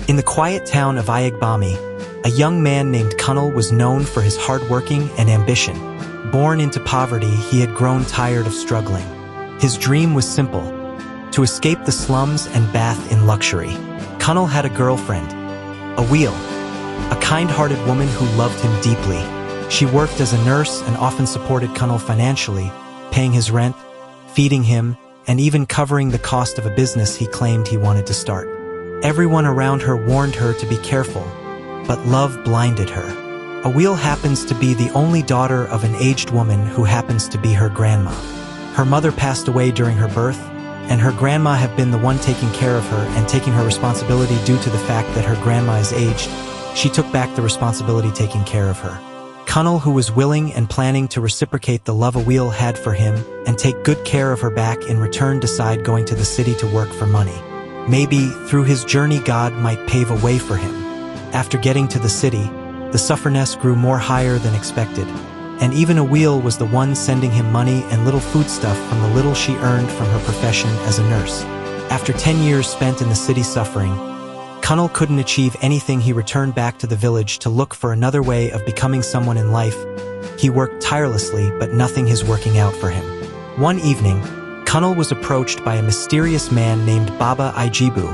In the quiet town of Ayagbami, a young man named Kunal was known for his hard working and ambition. Born into poverty, he had grown tired of struggling. His dream was simple: to escape the slums and bath in luxury. Kunal had a girlfriend, Awil, a kind-hearted woman who loved him deeply. She worked as a nurse and often supported Kunal financially, paying his rent, feeding him, and even covering the cost of a business he claimed he wanted to start. Everyone around her warned her to be careful, but love blinded her. Awil happens to be the only daughter of an aged woman who happens to be her grandma. Her mother passed away during her birth, and her grandma had been the one taking care of her and taking her responsibility due to the fact that her grandma is aged. She took back the responsibility taking care of her. Kunal, who was willing and planning to reciprocate the love Awil had for him and take good care of her back in return, decided going to the city to work for money. Maybe, through his journey, God might pave a way for him. After getting to the city, the sufferness grew more higher than expected, and even Awil was the one sending him money and little foodstuff from the little she earned from her profession as a nurse. After 10 years spent in the city suffering, Kunal couldn't achieve anything. He returned back to the village to look for another way of becoming someone in life. He worked tirelessly, but nothing is working out for him. One evening, Kunal was approached by a mysterious man named Baba Ijibu,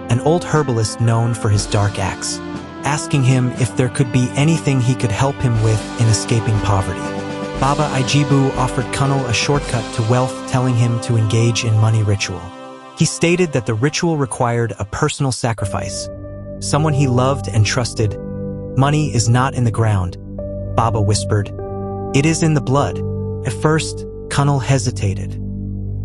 an old herbalist known for his dark acts, asking him if there could be anything he could help him with in escaping poverty. Baba Ijibu offered Kunal a shortcut to wealth, telling him to engage in money ritual. He stated that the ritual required a personal sacrifice, someone he loved and trusted. Money is not in the ground, Baba whispered. It is in the blood. At first, Kunal hesitated.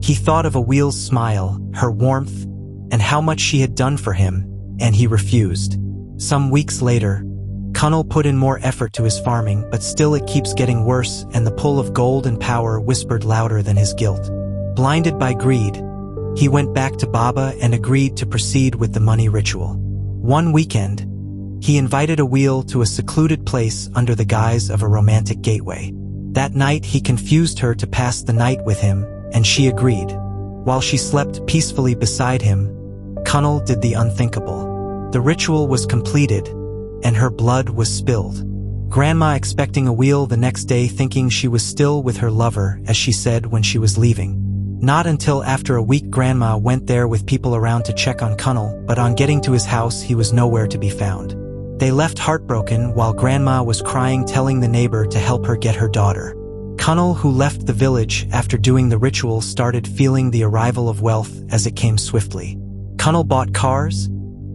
He thought of Awil's smile, her warmth, and how much she had done for him, and he refused. Some weeks later, Kunal put in more effort to his farming, but still it keeps getting worse, and the pull of gold and power whispered louder than his guilt. Blinded by greed, he went back to Baba and agreed to proceed with the money ritual. One weekend, he invited Awil to a secluded place under the guise of a romantic gateway. That night, he confused her to pass the night with him, and she agreed. While she slept peacefully beside him, Kunal did the unthinkable. The ritual was completed, and her blood was spilled. Grandma expecting Awil the next day, thinking she was still with her lover, as she said when she was leaving. Not until after a week, Grandma went there with people around to check on Kunal, but on getting to his house, he was nowhere to be found. They left heartbroken while Grandma was crying, telling the neighbor to help her get her daughter. Kunal, who left the village after doing the ritual, started feeling the arrival of wealth as it came swiftly. Kunal bought cars,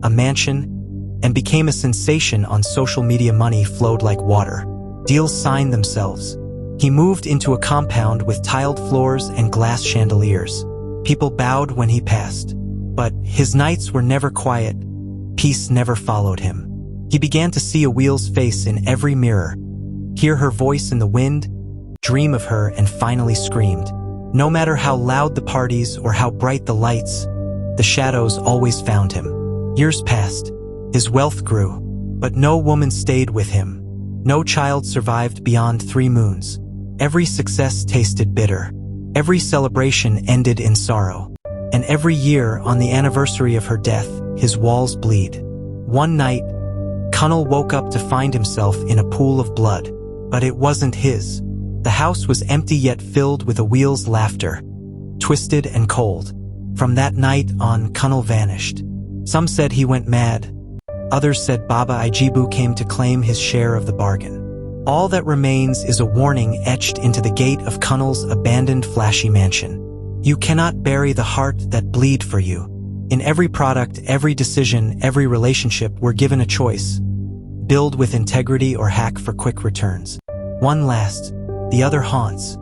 a mansion, and became a sensation on social media. Money flowed like water. Deals signed themselves. He moved into a compound with tiled floors and glass chandeliers. People bowed when he passed. But his nights were never quiet. Peace never followed him. He began to see Awil's face in every mirror, hear her voice in the wind, dream of her, and finally screamed. No matter how loud the parties or how bright the lights, the shadows always found him. Years passed. His wealth grew, but no woman stayed with him. No child survived beyond 3 moons. Every success tasted bitter. Every celebration ended in sorrow. And every year, on the anniversary of her death, his walls bleed. One night, Kunal woke up to find himself in a pool of blood. But it wasn't his. The house was empty yet filled with Awil's laughter, twisted and cold. From that night on, Kunal vanished. Some said he went mad. Others said Baba Ijibu came to claim his share of the bargain. All that remains is a warning etched into the gate of Kunal's abandoned flashy mansion. You cannot bury the heart that bleed for you. In every product, every decision, every relationship, we're given a choice. Build with integrity or hack for quick returns. One lasts, the other haunts.